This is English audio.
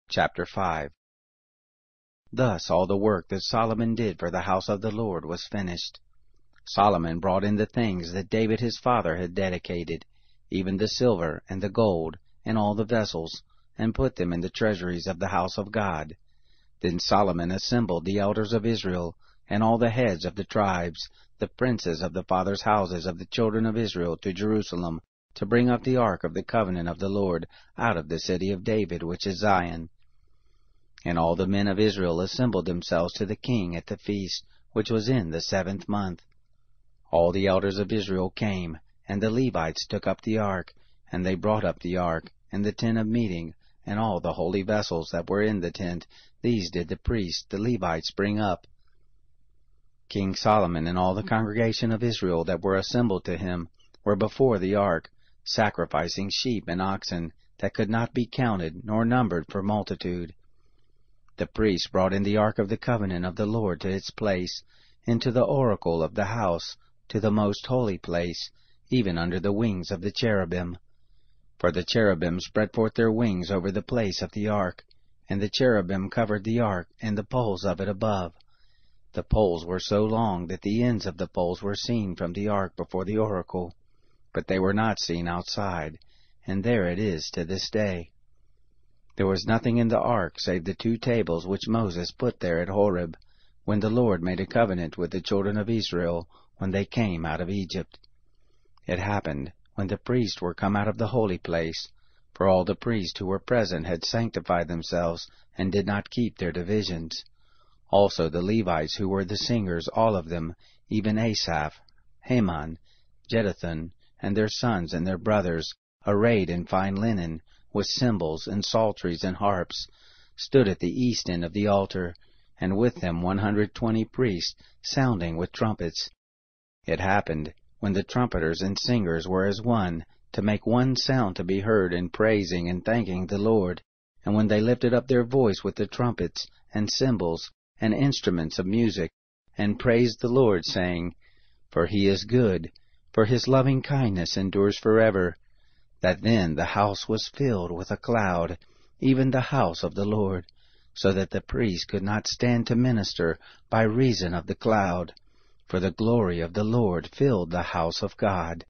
Chapter 5. Thus all the work that Solomon did for the house of the Lord was finished. Solomon brought in the things that David his father had dedicated, even the silver and the gold, and all the vessels, and put them in the treasuries of the house of God. Then Solomon assembled the elders of Israel, and all the heads of the tribes, the princes of the fathers' houses of the children of Israel, to Jerusalem, to bring up the ark of the covenant of the Lord out of the city of David, which is Zion. And all the men of Israel assembled themselves to the king at the feast, which was in the 7th month. All the elders of Israel came, and the Levites took up the ark, and they brought up the ark, and the tent of meeting, and all the holy vessels that were in the tent. These did the priests, the Levites, bring up. King Solomon and all the congregation of Israel that were assembled to him were before the ark, sacrificing sheep and oxen that could not be counted nor numbered for multitude. The priests brought in the ark of the covenant of the Lord to its place, into the oracle of the house, to the most holy place, even under the wings of the cherubim. For the cherubim spread forth their wings over the place of the ark, and the cherubim covered the ark and the poles of it above. The poles were so long that the ends of the poles were seen from the ark before the oracle, but they were not seen outside, and there it is to this day. There was nothing in the ark save the 2 tables which Moses put there at Horeb, when the Lord made a covenant with the children of Israel when they came out of Egypt. It happened, when the priests were come out of the holy place, for all the priests who were present had sanctified themselves, and did not keep their divisions. Also the Levites who were the singers, all of them, even Asaph, Heman, Jeduthun, and their sons and their brothers, arrayed in fine linen, with cymbals and psalteries and harps, stood at the east end of the altar, and with them 120 priests, sounding with trumpets. It happened, when the trumpeters and singers were as one, to make one sound to be heard in praising and thanking the Lord, and when they lifted up their voice with the trumpets, and cymbals, and instruments of music, and praised the Lord, saying, For he is good, for his loving kindness endures forever, that then the house was filled with a cloud, even the house of the Lord, so that the priests could not stand to minister by reason of the cloud, for the glory of the Lord filled the house of God.